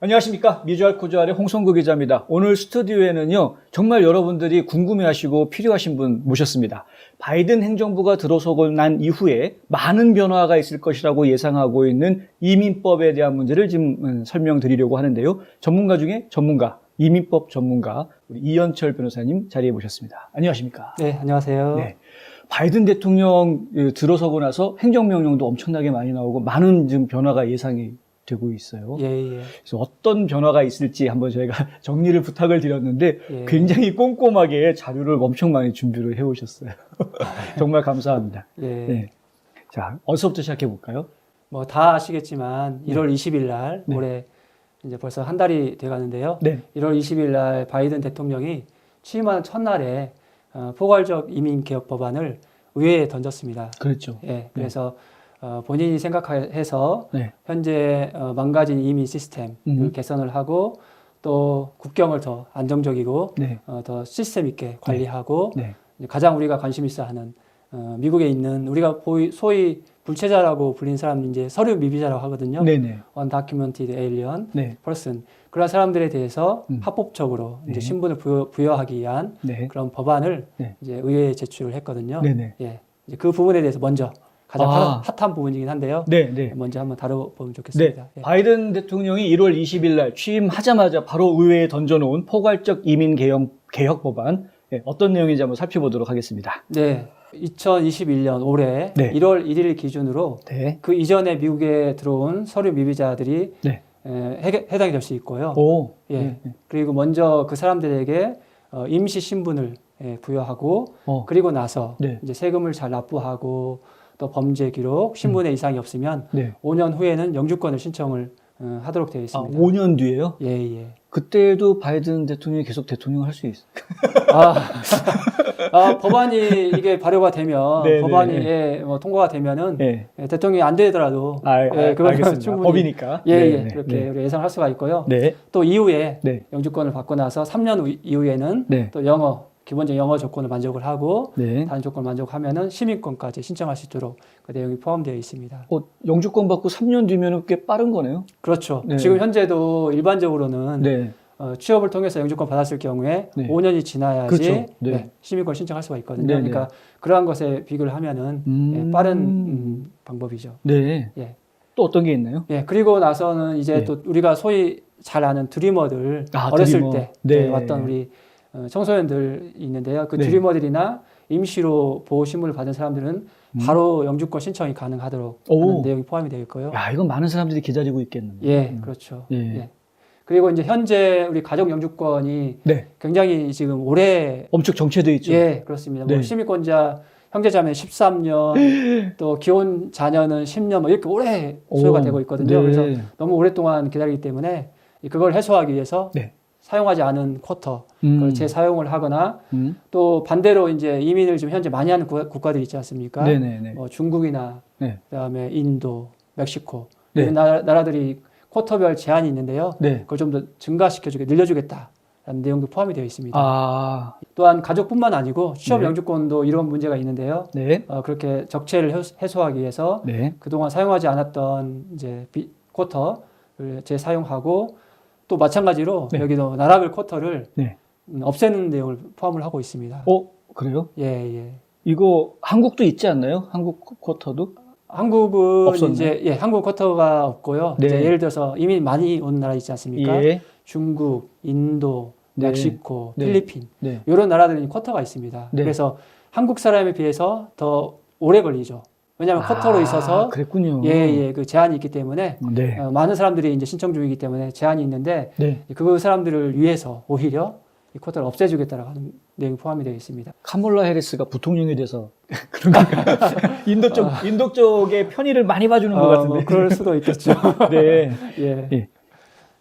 안녕하십니까. 미주알코주알의 홍성구 기자입니다. 오늘 스튜디오에는요, 정말 여러분들이 궁금해하시고 필요하신 분 모셨습니다. 바이든 행정부가 들어서고 난 이후에 많은 변화가 있을 것이라고 예상하고 있는 이민법에 대한 문제를 지금 설명드리려고 하는데요. 전문가 중에 전문가, 이민법 전문가 우리 이현철 변호사님 자리해 모셨습니다. 안녕하십니까. 네, 안녕하세요. 네. 바이든 대통령 들어서고 나서 행정명령도 엄청나게 많이 나오고 많은 지금 변화가 예상이 되고 있어요. 예. 그래서 어떤 변화가 있을지 한번 저희가 정리를 부탁을 드렸는데 예. 굉장히 꼼꼼하게 자료를 엄청 많이 준비를 해오셨어요. 정말 감사합니다. 예. 네. 자, 어디서부터 시작해 볼까요? 뭐 다 아시겠지만 1월 20일 날 네. 올해 이제 벌써 한 달이 돼 가는데요. 네. 1월 20일 날 바이든 대통령이 취임하는 첫날에 포괄적 이민 개혁 법안을 의회에 던졌습니다. 그렇죠. 예. 그래서 본인이 생각해서 네. 현재 망가진 이민 시스템을 개선을 하고 또 국경을 더 안정적이고 네. 더 시스템 있게 관리하고 네. 가장 우리가 관심 있어 하는 미국에 있는 우리가 소위 불체자라고 불린 사람 이제 서류 미비자라고 하거든요. 네네. undocumented alien 네. person 그런 사람들에 대해서 합법적으로 이제 네. 신분을 부여하기 위한 네. 그런 법안을 네. 이제 의회에 제출을 했거든요. 네네. 예, 이제 그 부분에 대해서 먼저 가장 핫한 부분이긴 한데요. 네. 네. 먼저 한번 다뤄보면 좋겠습니다. 네. 예. 바이든 대통령이 1월 20일 날 취임하자마자 바로 의회에 던져놓은 포괄적 이민 개혁 법안 어떤 내용인지 한번 살펴보도록 하겠습니다. 네. 2021년 올해 네. 1월 1일 기준으로 네. 그 이전에 미국에 들어온 서류 미비자들이 네. 해당이 될 수 있고요. 오. 예. 네. 그리고 먼저 그 사람들에게 임시 신분을 부여하고 그리고 나서 네. 이제 세금을 잘 납부하고 또 범죄 기록, 신분의 이상이 없으면 네. 5년 후에는 영주권을 신청을 하도록 되어 있습니다. 5년 뒤에요? 예. 그때도 바이든 대통령이 계속 대통령 할 수 있어요. 법안이 이게 발효가 되면 네, 법안이 네. 통과가 되면은 네. 대통령이 안 되더라도 그건 알겠습니다. 충분히 법이니까. 그렇게 우리 예상할 수가 있고요. 네. 또 이후에 네. 영주권을 받고 나서 3년 이후에는 네. 또 기본적인 영어 조건을 만족을 하고 네. 다른 조건을 만족하면은 시민권까지 신청할 수 있도록 그 내용이 포함되어 있습니다. 영주권 받고 3년 뒤면 꽤 빠른 거네요. 그렇죠. 네. 지금 현재도 일반적으로는 네. 취업을 통해서 영주권 받았을 경우에 네. 5년이 지나야지 그렇죠. 네. 시민권 신청할 수가 있거든요. 네, 그러니까 그러한 것에 비교를 하면은 빠른 방법이죠. 네. 예. 또 어떤 게 있나요? 예. 그리고 나서는 이제 네. 또 우리가 소위 잘 아는 드리머들 어렸을 드리머. 때 네. 왔던 우리 청소년들 있는데요. 그 네. 드리머들이나 임시로 보호 신분을 받은 사람들은 바로 영주권 신청이 가능하도록 하는 내용이 포함이 되어 있고요. 야, 이건 많은 사람들이 기다리고 있겠네요. 예, 그렇죠. 예. 예. 그리고 이제 현재 우리 가족 영주권이 네. 굉장히 지금 오래 엄청 정체돼 있죠. 예, 그렇습니다. 네. 뭐 시민권자 형제자매 13년, 또 기혼 자녀는 10년 뭐 이렇게 오래 소요가 되고 있거든요. 네. 그래서 너무 오랫동안 기다리기 때문에 그걸 해소하기 위해서 네. 사용하지 않은 쿼터 그걸 재사용을 하거나 또 반대로 이제 이민을 지금 현재 많이 하는 국가들이 있지 않습니까? 네네네. 뭐 중국이나 네. 그다음에 인도, 멕시코 네. 이런 나라들이 쿼터별 제한이 있는데요. 네. 그걸 좀 더 늘려주겠다라는 내용도 포함이 되어 있습니다. 또한 가족뿐만 아니고 취업 네. 영주권도 이런 문제가 있는데요. 네. 그렇게 적체를 해소하기 위해서 네. 그동안 사용하지 않았던 이제 쿼터를 재사용하고 또 마찬가지로 네. 여기도 나라별 쿼터를 네. 없애는 내용을 포함을 하고 있습니다. 그래요? 예. 이거 한국도 있지 않나요? 한국 쿼터도? 한국은 없었나요? 이제 한국 쿼터가 없고요. 네. 이제 예를 들어서 이민 많이 온 나라 있지 않습니까? 예. 중국, 인도, 네. 멕시코, 네. 필리핀 네. 이런 나라들은 쿼터가 있습니다. 네. 그래서 한국 사람에 비해서 더 오래 걸리죠. 왜냐하면 쿼터로 있어서 그랬군요. 그 제한이 있기 때문에 네. 많은 사람들이 이제 신청 중이기 때문에 제한이 있는데 네. 그 사람들을 위해서 오히려 이 쿼터를 없애주겠다라고 하는 내용이 포함이 되어 있습니다. 카몰라 해리스가 부통령이 돼서 그런 건가요? 인도 쪽의 편의를 많이 봐주는 것 같은데. 뭐 그럴 수도 있겠죠. 네. 예.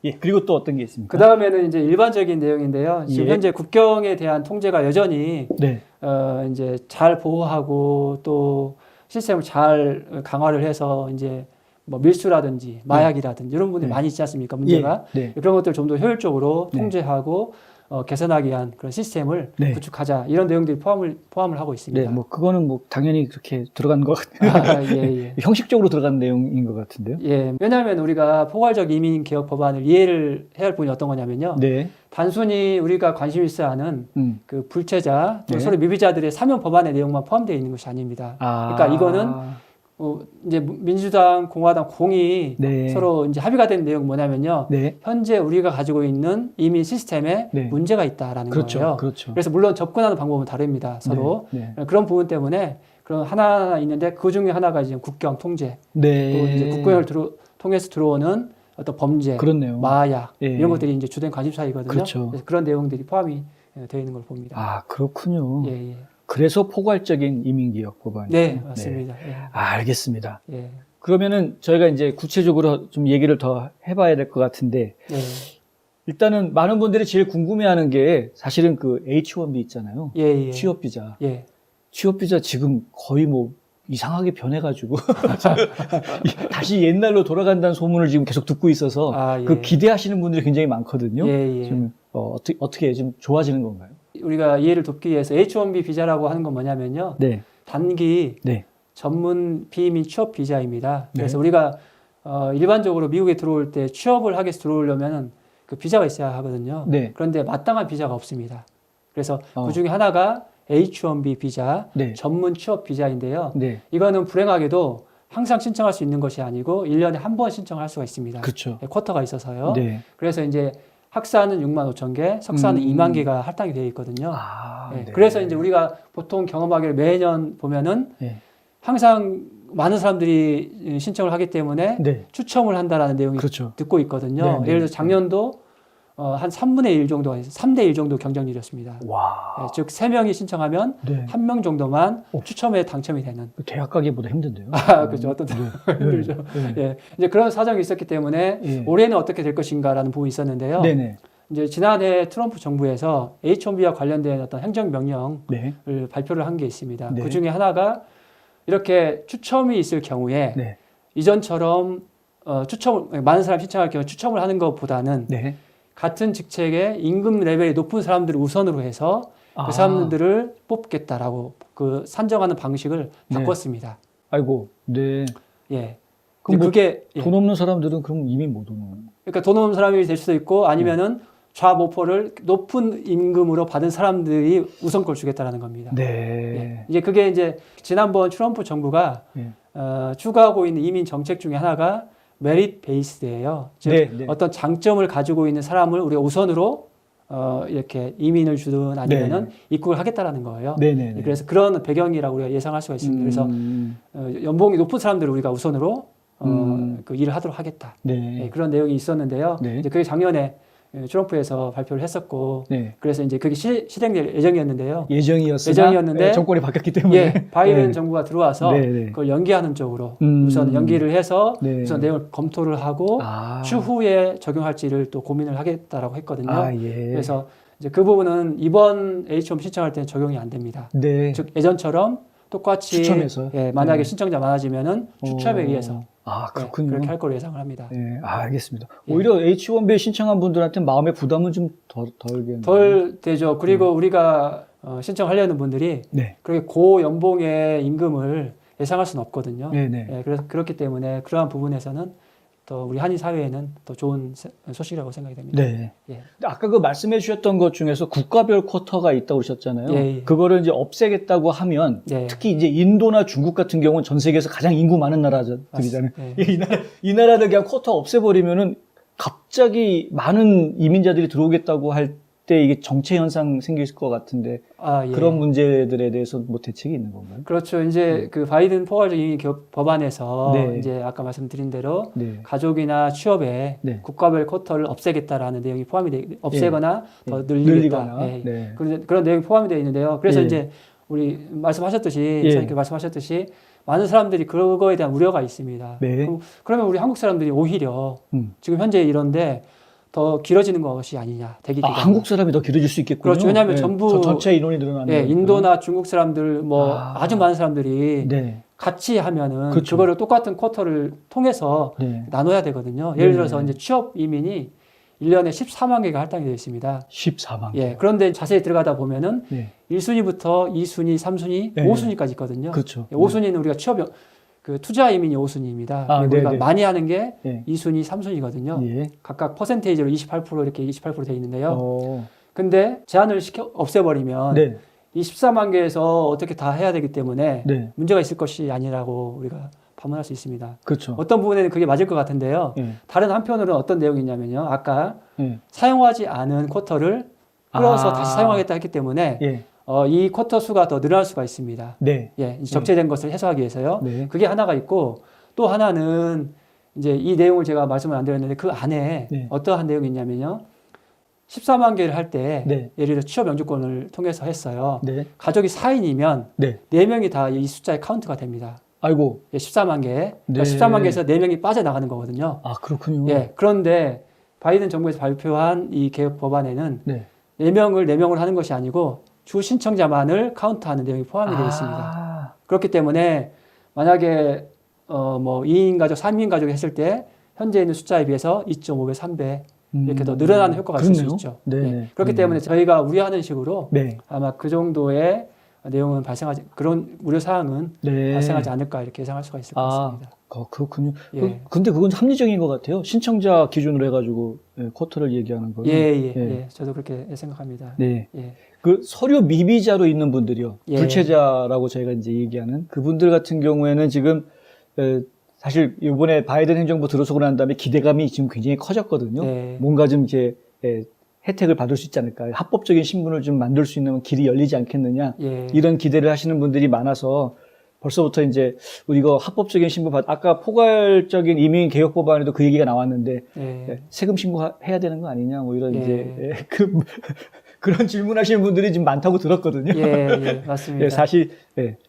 예. 그리고 또 어떤 게 있습니까? 그 다음에는 이제 일반적인 내용인데요. 지금 예. 현재 국경에 대한 통제가 여전히 네. 이제 잘 보호하고 또 시스템을 잘 강화를 해서 이제 뭐 밀수라든지 마약이라든지 이런 부분이 네. 많이 있지 않습니까? 문제가 네. 그런 것들 좀 더 효율적으로 네. 통제하고 개선하기 위한 그런 시스템을 네. 구축하자 이런 내용들이 포함을 하고 있습니다. 네, 뭐 그거는 뭐 당연히 그렇게 들어간 것 같아요. 예. 형식적으로 들어간 내용인 것 같은데요. 예, 왜냐하면 우리가 포괄적 이민 개혁 법안을 이해를 해야 할 부분이 어떤 거냐면요. 네. 단순히 우리가 관심 있어야 하는 그 불체자 또 네. 서로 미비자들의 사면 법안의 내용만 포함되어 있는 것이 아닙니다. 그러니까 이거는 이제 민주당, 공화당 공이 네. 서로 이제 합의가 된 내용 뭐냐면요. 네. 현재 우리가 가지고 있는 이민 시스템에 네. 문제가 있다라는 그렇죠. 거예요. 그렇죠. 그래서 물론 접근하는 방법은 다릅니다. 서로 네. 그런 부분 때문에 그런 하나 있는데 그 중에 하나가 이제 국경 통제, 네. 또 이제 국경을 통해서 들어오는 어떤 범죄, 그렇네요. 마약 예. 이런 것들이 이제 주된 관심사이거든요. 그렇죠. 그래서 그런 내용들이 포함이 되어 있는 걸 봅니다. 아, 그렇군요. 예. 그래서 포괄적인 이민개혁 법안이. 네, 맞습니다. 알겠습니다. 예. 그러면은 저희가 이제 구체적으로 좀 얘기를 더 해봐야 될 것 같은데, 예. 일단은 많은 분들이 제일 궁금해하는 게 사실은 그 H1B 있잖아요. 예. 취업비자. 예. 취업비자 지금 거의 뭐 이상하게 변해가지고 다시 옛날로 돌아간다는 소문을 지금 계속 듣고 있어서 그 기대하시는 분들이 굉장히 많거든요. 좀 어떻게 좀 좋아지는 건가요? 우리가 이해를 돕기 위해서 H1B 비자라고 하는 건 뭐냐면요. 네. 단기 네. 전문 비이민 취업 비자입니다. 그래서 네. 우리가 일반적으로 미국에 들어올 때 취업을 하기 위해서 들어오려면은 그 비자가 있어야 하거든요. 네. 그런데 마땅한 비자가 없습니다. 그래서 그 중에 하나가 H1B 비자, 네. 전문 취업 비자인데요. 네. 이거는 불행하게도 항상 신청할 수 있는 것이 아니고 1년에 한 번 신청할 수가 있습니다. 그렇죠. 쿼터가 있어서요. 네. 그래서 이제 학사는 6만 5천 개, 석사는 2만 개가 할당이 되어 있거든요. 네. 그래서 이제 우리가 보통 경험하기를 매년 보면은 항상 많은 사람들이 신청을 하기 때문에 추첨을 한다라는 내용이 그렇죠. 듣고 있거든요. 예를 들어 작년도 한 3분의 1 정도, 3대 1 정도 경쟁률이었습니다. 와. 즉 3명이 신청하면 1명 정도만 추첨에 당첨이 되는. 대학 가기보다 힘든데요. 그렇죠. 어떤 힘들죠. 이제 그런 사정이 있었기 때문에 올해는 어떻게 될 것인가라는 부분이 있었는데요. 이제 지난해 트럼프 정부에서 H1B와 관련된 어떤 행정명령을 발표를 한 게 있습니다. 그 중에 하나가 이렇게 추첨이 있을 경우에 이전처럼 많은 사람이 신청할 경우 추첨을 하는 것보다는 같은 직책의 임금 레벨이 높은 사람들을 우선으로 해서 그 사람들을 뽑겠다라고 그 산정하는 방식을 바꿨습니다. 아이고, 네. 예. 그럼 그게 돈 없는 사람들은 그럼 이미 못 오는. 그러니까 돈 없는 사람이 될 수도 있고 아니면은 좌모포를 높은 임금으로 받은 사람들이 우선권을 주겠다라는 겁니다. 이제 그게 이제 지난번 트럼프 정부가 추구하고 있는 이민 정책 중에 하나가 메리트 베이스드예요. 즉 어떤 장점을 가지고 있는 사람을 우리가 우선으로 이렇게 이민을 주든 아니면은 입국을 하겠다라는 거예요. 그래서 그런 배경이라고 우리가 예상할 수가 있습니다. 그래서 연봉이 높은 사람들을 우리가 우선으로 그 일을 하도록 하겠다. 그런 내용이 있었는데요. 이제 그게 작년에 트럼프에서 발표를 했었고, 그래서 이제 그게 실행될 예정이었는데 정권이 바뀌었기 때문에 바이든 정부가 들어와서 그걸 연기하는 쪽으로 우선 연기를 해서 우선 내용을 검토를 하고 추후에 적용할지를 또 고민을 하겠다라고 했거든요. 그래서 이제 그 부분은 이번 H1B 신청할 때는 적용이 안 됩니다. 즉 예전처럼 똑같이 추첨해서 만약에 신청자 많아지면은 추첨에 의해서 그렇군요. 그렇게 할 거로 예상을 합니다. 알겠습니다. 오히려 H1B 신청한 분들한테 마음의 부담은 좀 덜겠네요. 덜 되죠. 그리고 우리가 신청하려는 분들이 그렇게 고 연봉의 임금을 예상할 수는 없거든요. 그래서 그렇기 때문에 그러한 부분에서는 또 우리 한인 사회에는 또 좋은 소식이라고 생각이 됩니다. 아까 그 말씀해 주셨던 것 중에서 국가별 쿼터가 있다고 그러셨잖아요. 그거를 이제 없애겠다고 하면 특히 이제 인도나 중국 같은 경우는 전 세계에서 가장 인구 많은 나라들이잖아요. 이 나라들 그냥 쿼터 없애버리면은 갑자기 많은 이민자들이 들어오겠다고 할 때 이게 정체 현상 생길 것 같은데 그런 문제들에 대해서 뭐 대책이 있는 건가요? 그렇죠. 이제 그 바이든 포괄적 이민 개혁 법안에서 이제 아까 말씀드린 대로 가족이나 취업에 국가별 쿼터를 없애겠다라는 내용이 포함이 없애거나 더 늘리겠다. 그런 내용이 포함이 되어 있는데요. 그래서 이제 우리 말씀하셨듯이 선생님께 말씀하셨듯이 많은 사람들이 그거에 대한 우려가 있습니다. 그러면 우리 한국 사람들이 오히려 지금 현재 이런데 더 길어지는 것이 아니냐, 대기 기간. 한국 사람이 더 길어질 수 있겠군요. 그렇죠. 왜냐하면 전부 전체 인원이 늘어나는. 인도나 중국 사람들 아주 많은 사람들이 같이 하면은 그거를 똑같은 쿼터를 통해서 나눠야 되거든요. 예를 들어서 이제 취업 이민이 1년에 14만 개가 할당이 되어 있습니다. 14만 개. 예. 그런데 자세히 들어가다 보면은 네. 1순위부터 2순위, 3순위, 네. 5순위까지 있거든요. 그렇죠. 예, 5순위는 우리가 그 투자 이민이 5순위입니다. 아, 우리가 네네. 많이 하는 게 네. 2순위, 3순위거든요. 예. 각각 퍼센테이지로 28% 이렇게 28% 되어 있는데요. 어. 근데 제한을 없애버리면 네. 이 14만 개에서 어떻게 다 해야 되기 때문에 네. 문제가 있을 것이 아니라고 우리가 반문할 수 있습니다. 그렇죠. 어떤 부분에는 그게 맞을 것 같은데요. 예. 다른 한편으로는 어떤 내용이 있냐면요. 아까 예. 사용하지 않은 쿼터를 끌어서 아. 다시 사용하겠다 했기 때문에 예. 이 쿼터 수가 더 늘어날 수가 있습니다. 네. 예, 이제 적재된 것을 해소하기 위해서요. 네. 그게 하나가 있고 또 하나는 이제 이 내용을 제가 말씀을 안 드렸는데 그 안에 네. 어떠한 내용이 있냐면요. 14만 개를 할 때 네. 예를 들어 취업 영주권을 통해서 했어요. 네. 가족이 4인이면 네. 4명이 다 이 숫자에 카운트가 됩니다. 아이고. 예, 14만 개. 그러니까 네. 14만 개에서 4명이 빠져나가는 거거든요. 아, 그렇군요. 예, 그런데 바이든 정부에서 발표한 이 개혁 법안에는 네. 4명을 하는 것이 아니고 주 신청자만을 카운트하는 내용이 포함이 되어 있습니다. 아. 그렇기 때문에 만약에 뭐 2인 가족, 3인 가족이 했을 때 현재 있는 숫자에 비해서 2.5배, 3배 이렇게 더 늘어나는 효과가 있을 수 그렇네요. 있죠. 네. 예. 그렇기 때문에 저희가 우려하는 식으로 네. 아마 그 정도의 내용은 그런 우려 사항은 네. 발생하지 않을까 이렇게 예상할 수가 있을 것 같습니다. 그렇군요. 예. 근데 그건 합리적인 것 같아요. 신청자 기준으로 해가지고 쿼터를 얘기하는 거예요. 예. 저도 그렇게 생각합니다. 네. 예. 그 서류 미비자로 있는 분들이요. 예. 불체자라고 저희가 이제 얘기하는 그분들 같은 경우에는 지금 사실 이번에 바이든 행정부 들어서고 난 다음에 기대감이 지금 굉장히 커졌거든요. 네. 뭔가 좀 이제 혜택을 받을 수 있지 않을까. 합법적인 신분을 좀 만들 수 있는 길이 열리지 않겠느냐. 예. 이런 기대를 하시는 분들이 많아서 벌써부터 이제 우리가 합법적인 신분 아까 포괄적인 이민 개혁 법안에도 그 얘기가 나왔는데 예. 세금 신고해야 되는 거 아니냐 뭐 이런 예. 이제 그런 질문하시는 분들이 지금 많다고 들었거든요. 예, 맞습니다. 사실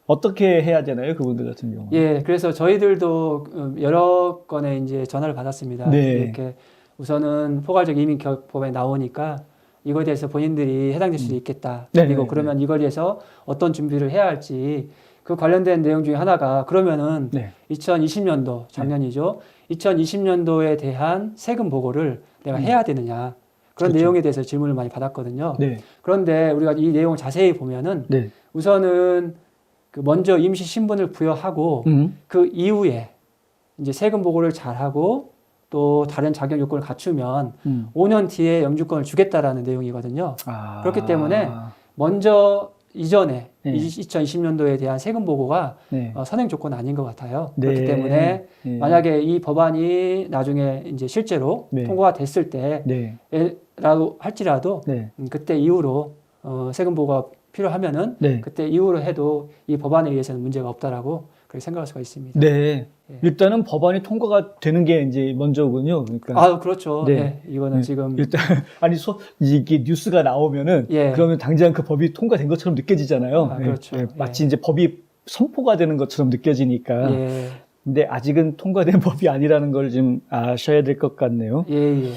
어떻게 해야 되나요, 그분들 같은 경우? 예, 그래서 저희들도 여러 건의 이제 전화를 받았습니다. 네. 이렇게 우선은 포괄적 이민 개혁 법안이 나오니까 이거에 대해서 본인들이 해당될 수도 있겠다. 네, 그리고 네, 그러면 이걸 위해서 어떤 준비를 해야 할지 그 관련된 내용 중에 하나가 그러면은 네. 2020년도 작년이죠. 2020년도에 대한 세금 보고를 내가 해야 되느냐. 그런 그렇죠. 내용에 대해서 질문을 많이 받았거든요. 네. 그런데 우리가 이 내용을 자세히 보면은 네. 우선은 그 먼저 임시 신분을 부여하고 그 이후에 이제 세금 보고를 잘하고 또 다른 자격 요건을 갖추면 5년 뒤에 영주권을 주겠다라는 내용이거든요. 그렇기 때문에 먼저 이전에 네. 2020년도에 대한 세금 보고가 네. 선행 조건은 아닌 것 같아요. 네. 그렇기 때문에 네. 만약에 이 법안이 나중에 이제 실제로 네. 통과가 됐을 때라고 할지라도 네. 그때 이후로 세금 보고가 필요하면은 네. 그때 이후로 해도 이 법안에 의해서는 문제가 없다라고 그렇게 생각할 수가 있습니다. 네. 예. 일단은 법안이 통과가 되는 게 이제 먼저군요. 그러니까. 그렇죠. 네. 예, 이거는 네. 지금 일단 이게 뉴스가 나오면은 예. 그러면 당장 그 법이 통과된 것처럼 느껴지잖아요. 그렇죠. 마치 이제 법이 선포가 되는 것처럼 느껴지니까. 예. 근데 아직은 통과된 법이 아니라는 걸 좀 아셔야 될 것 같네요. 예.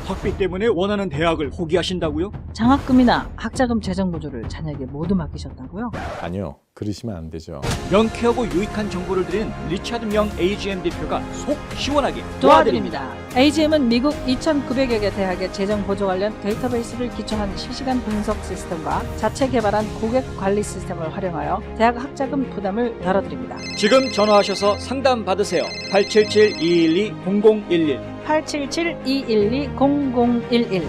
학비 때문에 원하는 대학을 포기하신다고요? 장학금이나 학자금 재정 보조를 자녀에게 모두 맡기셨다고요? 아니요, 그러시면 안 되죠. 명쾌하고 유익한 정보를 드리는 리차드 명 AGM 대표가 속 시원하게 도와드립니다. AGM은 미국 2,900여 개 대학의 재정 보조 관련 데이터베이스를 기초한 실시간 분석 시스템과 자체 개발한 고객 관리 시스템을 활용하여 대학 학자금 부담을 덜어드립니다. 지금 전화하셔서 상담 받으세요. 877-212-0011 877-212-0011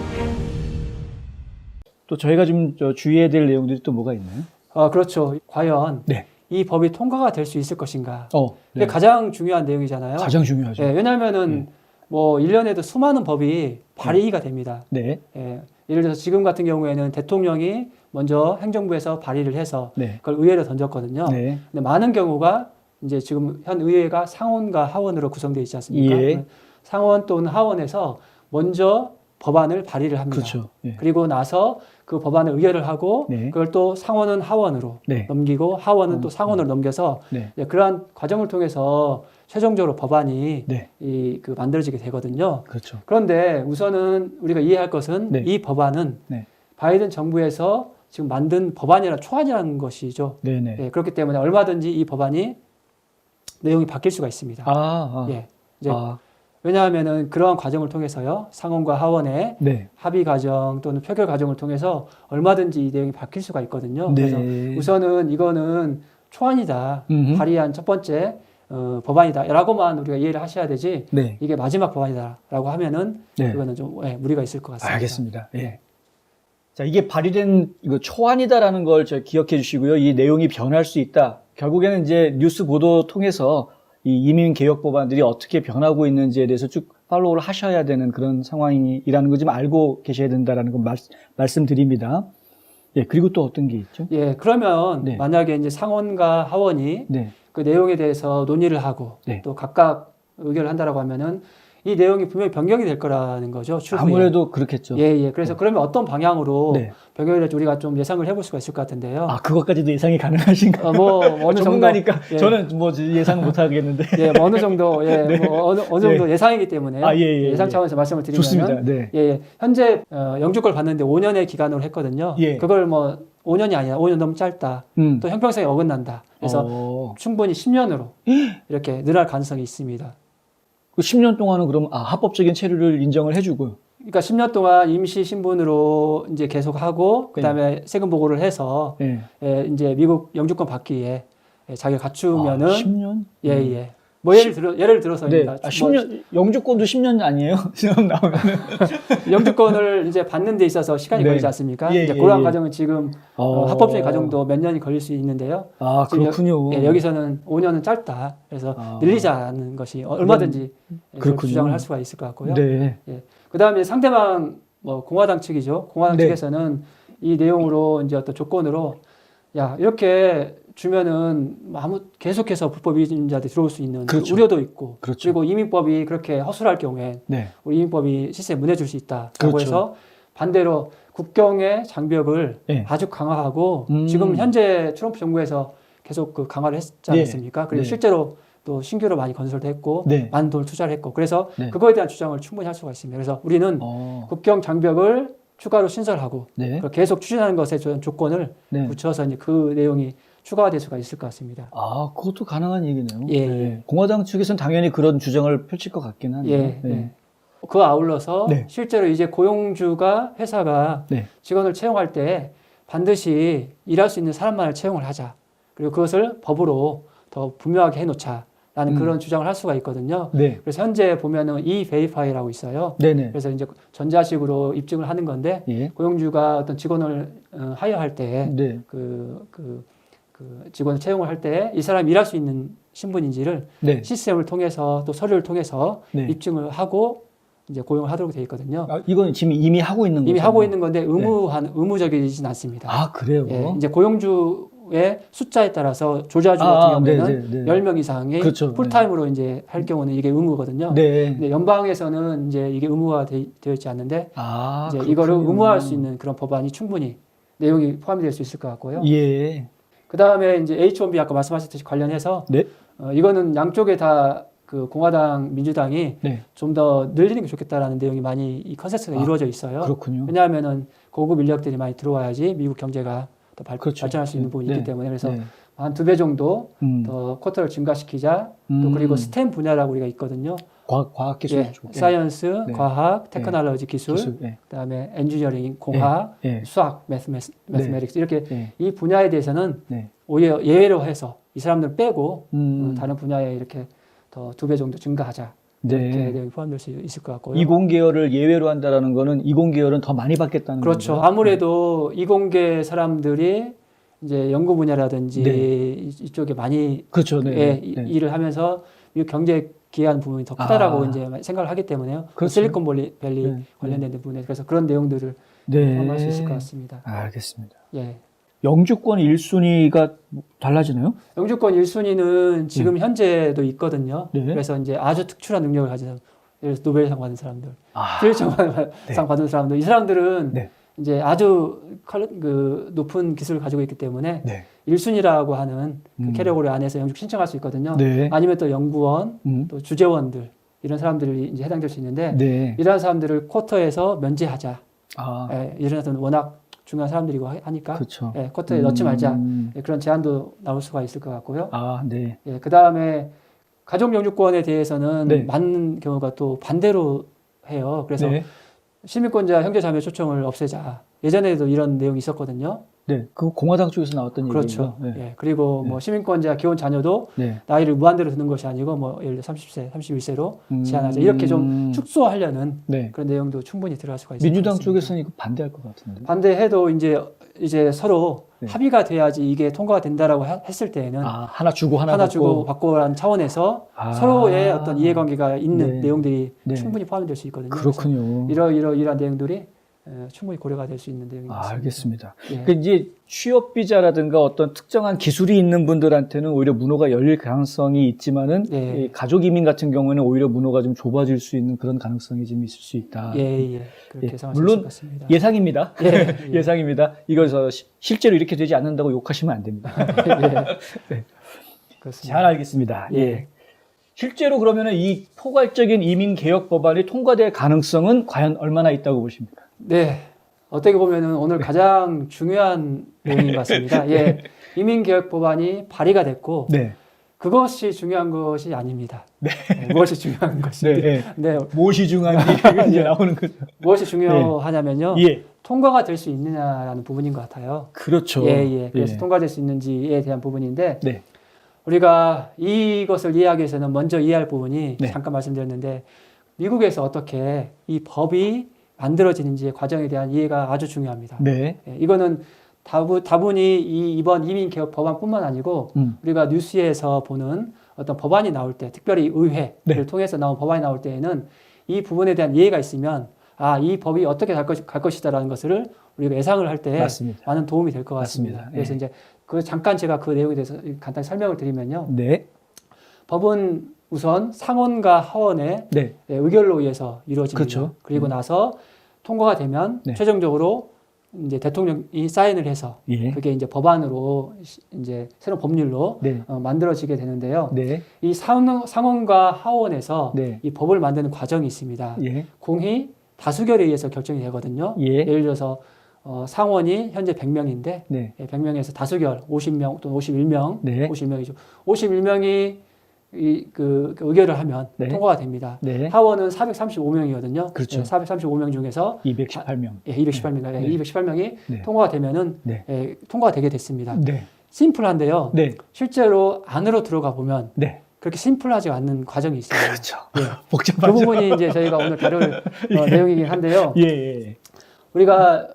또 저희가 좀 주의해야 될 내용들이 또 뭐가 있나요? 그렇죠. 과연 네. 이 법이 통과가 될 수 있을 것인가? 네. 이게 가장 중요한 내용이잖아요. 가장 중요하죠. 예, 왜냐하면은 뭐 1년에도 수많은 법이 발의가 됩니다. 네. 예, 예를 들어서 지금 같은 경우에는 대통령이 먼저 행정부에서 발의를 해서 네. 그걸 의회로 던졌거든요. 네. 근데 많은 경우가 이제 지금 현 의회가 상원과 하원으로 구성되어 있지 않습니까? 예. 상원 또는 하원에서 먼저 법안을 발의를 합니다. 그렇죠. 예. 그리고 나서 그 법안을 의결을 하고 네. 그걸 또 상원은 하원으로 네. 넘기고 하원은 또 상원으로 넘겨서 네. 그러한 과정을 통해서 최종적으로 법안이 네. 만들어지게 되거든요. 그렇죠. 그런데 우선은 우리가 이해할 것은 네. 이 법안은 네. 바이든 정부에서 지금 만든 법안이나 초안이라는 것이죠. 네네. 예, 그렇기 때문에 얼마든지 이 법안이 내용이 바뀔 수가 있습니다. 아. 예, 이제 왜냐하면은 그러한 과정을 통해서요, 상원과 하원의 네. 합의 과정 또는 표결 과정을 통해서 얼마든지 이 내용이 바뀔 수가 있거든요. 네. 그래서 우선은 이거는 초안이다, 발의한 첫 번째 법안이다라고만 우리가 이해를 하셔야 되지, 네. 이게 마지막 법안이다라고 하면은 네. 그거는 좀 무리가 있을 것 같습니다. 알겠습니다. 예. 자, 이게 발의된 이거 초안이다라는 걸 기억해 주시고요. 이 내용이 변할 수 있다. 결국에는 이제 뉴스 보도 통해서 이 이민 개혁 법안들이 어떻게 변하고 있는지에 대해서 쭉 팔로우를 하셔야 되는 그런 상황이라는 거 좀 알고 계셔야 된다라는 거 말씀드립니다. 예, 그리고 또 어떤 게 있죠? 예, 그러면 네. 만약에 이제 상원과 하원이 네. 그 내용에 대해서 논의를 하고 네. 또 각각 의견을 한다라고 하면은 이 내용이 분명히 변경이 될 거라는 거죠. 추후에. 아무래도 그렇겠죠. 예. 그래서 그러면 어떤 방향으로 네. 변경이 될지 우리가 좀 예상을 해볼 수가 있을 것 같은데요. 아, 그것까지도 예상이 가능하신가요? 뭐 어느 전문가니까 정도, 예. 저는 뭐 예상 못 하겠는데. 예, 뭐 어느 정도, 예, 네. 뭐 어느 정도 예상이기 때문에 아, 예. 예상 차원에서 말씀을 드리면 좋습니다. 네. 예, 현재 영주권 받는데 5년의 기간으로 했거든요. 예. 그걸 뭐 5년이 아니라 5년 너무 짧다. 또 형평성에 어긋난다. 그래서 충분히 10년으로 이렇게 늘어날 가능성이 있습니다. 그 10년 동안은 그럼 합법적인 체류를 인정을 해주고요. 그러니까 10년 동안 임시 신분으로 이제 계속하고 그다음에 세금 보고를 해서 네. 이제 미국 영주권 받기 위해 자기가 갖추면은 10년? 예. 뭐 예를 들어서입니다. 네. 10년 영주권도 10년 아니에요? 시험 나오면은 영주권을 이제 받는 데 있어서 시간이 네. 걸리지 않습니까? 예, 이제 예, 그러한 예. 과정은 지금 합법적인 과정도 몇 년이 걸릴 수 있는데요. 아, 지금 그렇군요. 여기서는 5년은 짧다. 그래서 늘리자는 것이 얼마든지 그렇군요. 주장을 할 수가 있을 것 같고요. 네. 예. 그다음에 상대방 뭐 공화당 측이죠. 공화당 네. 측에서는 이 내용으로 이제 어떤 조건으로 야 이렇게 주면은 계속해서 불법 이민자들이 들어올 수 있는 그렇죠. 우려도 있고 그렇죠. 그리고 이민법이 그렇게 허술할 경우에 네. 우리 이민법이 시스템에 무너질 수 있다라고 그렇죠. 해서 반대로 국경의 장벽을 네. 아주 강화하고 지금 현재 트럼프 정부에서 계속 그 강화를 했지 네. 않습니까? 그리고 네. 실제로 또 신규로 많이 건설도 했고 네. 많은 돈을 투자를 했고 그래서 네. 그거에 대한 주장을 충분히 할 수가 있습니다. 그래서 우리는 국경 장벽을 추가로 신설하고 네. 계속 추진하는 것에 대한 조건을 네. 붙여서 이제 그 내용이 추가가 될 수가 있을 것 같습니다. 아, 그것도 가능한 얘기네요. 예. 네. 공화당 측에서는 당연히 그런 주장을 펼칠 것 같긴 하네요. 예. 네. 그 아울러서 네. 실제로 이제 고용주가 회사가 네. 직원을 채용할 때 반드시 일할 수 있는 사람만을 채용을 하자. 그리고 그것을 법으로 더 분명하게 해놓자. 라는 그런 주장을 할 수가 있거든요. 네. 그래서 현재 보면은 E-Verify라고 있어요. 네네. 그래서 이제 전자식으로 입증을 하는 건데 예. 고용주가 어떤 직원을 하여할 때 네. 그 직원을 채용을 할 때 이 사람이 일할 수 있는 신분인지를 네. 시스템을 통해서 또 서류를 통해서 네. 입증을 하고 이제 고용을 하도록 되어 있거든요. 아, 이건 지금 이미 하고 있는 거죠? 이미 하고 있는 건데 의무적이진 않습니다. 아, 그래요? 예, 이제 고용주의 숫자에 따라서 조자주 같은 경우에는 10명 이상이 그렇죠. 풀타임으로 이제 할 경우는 이게 의무거든요. 네. 근데 연방에서는 이제 이게 의무화 되어 있지 않는데 아, 이제 그렇군요. 이거를 의무화할 수 있는 그런 법안이 충분히 내용이 포함이 될 수 있을 것 같고요. 예. 그 다음에 이제 H1B 아까 말씀하셨듯이 관련해서 네. 이거는 양쪽에 다 그 공화당, 민주당이 네. 좀 더 늘리는 게 좋겠다라는 내용이 많이 이 컨센서스가 이루어져 있어요. 그렇군요. 왜냐하면은 고급 인력들이 많이 들어와야지 미국 경제가 더 그렇죠. 발전할 수 있는 부분이 네. 있기 때문에 그래서 네. 한 2배 정도 더 쿼터를 증가시키자. 또 그리고 스템 분야라고 우리가 있거든요. 과학 기술 예, 사이언스, 네. 과학, 테크놀로지 기술, 네. 그다음에 엔지니어링, 공학, 네. 수학, 매스메릭스 이렇게 네. 이 분야에 대해서는 네. 오히려 예외로 해서 이 사람들 빼고 다른 분야에 이렇게 더 2배 정도 증가하자. 이렇게 네. 내용이 포함될 수 있을 것 같고요. 이공계열을 예외로 한다라는 거는 이공계열은 더 많이 받겠다는 거죠. 그렇죠. 아무래도 이공계 사람들이 이제 연구 분야라든지 네. 이쪽에 많이 그렇죠. 네. 예, 네. 일을 하면서 미국 경제에 기여하는 부분이 더 크다라고 아. 이제 생각을 하기 때문에요. 그렇죠. 실리콘밸리 네. 관련된 부분에 그래서 그런 내용들을 네. 포함할 수 있을 것 같습니다. 알겠습니다. 예. 영주권 1순위가 달라지나요? 영주권 1순위는 지금 현재도 있거든요. 네. 그래서 이제 아주 특출한 능력을 가진 예를 들어서 노벨상 받은 사람들, 아. 상 받은 사람들, 이 사람들은 네. 이제 아주 높은 기술을 가지고 있기 때문에 네. 1순위라고 하는 그 캐리고리 안에서 영주 신청할 수 있거든요. 네. 아니면 또 연구원, 또 주재원들 이런 사람들이 이제 해당될 수 있는데 네. 이러한 사람들을 쿼터에서 면제하자. 아. 예, 이런 사람들은 워낙 중요한 사람들이고 하니까 그렇죠. 예, 쿼터에 넣지 말자. 예, 그런 제안도 나올 수가 있을 것 같고요. 아, 네. 예, 그 다음에 가족 영주권에 대해서는 네. 많은 경우가 또 반대로 해요. 그래서 네. 시민권자 형제자매 초청을 없애자. 예전에도 이런 내용이 있었거든요. 네. 그 공화당 쪽에서 나왔던 그렇죠. 얘기죠. 네. 예. 그리고 뭐 시민권자 기혼 자녀도 네. 나이를 무한대로 드는 것이 아니고 뭐 예를 들어 30세, 31세로 제한하자. 이렇게 좀 축소하려는 네. 그런 내용도 충분히 들어갈 수가 있습니다. 민주당 쪽에서는 이거 반대할 것 같은데. 반대해도 이제 서로 네. 합의가 돼야지 이게 통과가 된다라고 했을 때에는 하나 주고 하나 받고. 주고 받고라는 차원에서 서로의 어떤 이해관계가 있는 네. 내용들이 네. 충분히 포함이 될 수 있거든요. 그렇군요. 이러한 내용들이 충분히 고려가 될 수 있는 내용입니다. 알겠습니다. 예. 그 이제 취업 비자라든가 어떤 특정한 기술이 있는 분들한테는 오히려 문호가 열릴 가능성이 있지만은 예. 이 가족 이민 같은 경우에는 오히려 문호가 좀 좁아질 수 있는 그런 가능성이 좀 있을 수 있다. 예. 그렇게 예. 예상하실 수 물론 있을 것 같습니다. 예상입니다. 예. 예상입니다. 이걸 실제로 이렇게 되지 않는다고 욕하시면 안 됩니다. 예. 그렇습니다. 잘 알겠습니다. 예. 예. 실제로 그러면은 이 포괄적인 이민 개혁 법안이 통과될 가능성은 과연 얼마나 있다고 보십니까? 네. 어떻게 보면은 오늘 가장 중요한 내용인 것 같습니다. 예. 이민개혁 법안이 발의가 됐고, 네. 그것이 중요한 것이 아닙니다. 네. 무엇이 중요한 것이. 네. 네. 무엇이 중요한지 이제 나오는 거죠. 무엇이 중요하냐면요. 예. 통과가 될 수 있느냐라는 부분인 것 같아요. 그렇죠. 예. 그래서 예. 통과될 수 있는지에 대한 부분인데, 네. 우리가 이것을 이해하기 위해서는 먼저 이해할 부분이 네. 잠깐 말씀드렸는데, 미국에서 어떻게 이 법이 만들어지는지의 과정에 대한 이해가 아주 중요합니다. 네. 예, 이거는 다분히 이번 이민개혁 법안뿐만 아니고 우리가 뉴스에서 보는 어떤 법안이 나올 때, 특별히 의회를 네. 통해서 나온 법안이 나올 때에는 이 부분에 대한 이해가 있으면 이 법이 어떻게 갈 것이다라는 것을 우리가 예상을 할 때 맞습니다. 많은 도움이 될 것 같습니다. 맞습니다. 그래서 예. 이제 잠깐 제가 그 내용에 대해서 간단히 설명을 드리면요. 네. 법은 우선 상원과 하원의 네. 의결로 의해서 이루어집니다. 그렇죠. 그리고 나서 통과가 되면 네. 최종적으로 이제 대통령이 사인을 해서 예. 그게 이제 법안으로 이제 새로운 법률로 네. 만들어지게 되는데요. 네. 이 상원과 하원에서 네. 이 법을 만드는 과정이 있습니다. 예. 공히 다수결에 의해서 결정이 되거든요. 예. 예를 들어서 상원이 현재 100명인데 네. 100명에서 다수결 50명 또는 51명, 네. 51명이죠. 51명이 그 의결을 하면 네. 통과가 됩니다. 네. 하원은 435명이거든요. 그렇죠. 435명 중에서 218명. 218명, 네. 218명이 네. 통과가 되면은 네. 통과가 되게 됐습니다. 네. 심플한데요. 네. 실제로 안으로 들어가 보면 네. 그렇게 심플하지 않는 과정이 있어요. 그렇죠. 예. 복잡하죠. 그 부분이 이제 저희가 오늘 다룰 내용이긴 한데요. 예. 우리가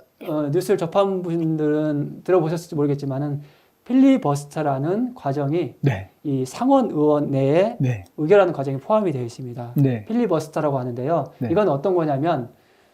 뉴스를 접한 분들은 들어보셨을지 모르겠지만은 필리버스터라는 과정이 네. 이 상원 의원 내에 네. 의결하는 과정이 포함이 되어 있습니다. 네. 필리버스터라고 하는데요. 네. 이건 어떤 거냐면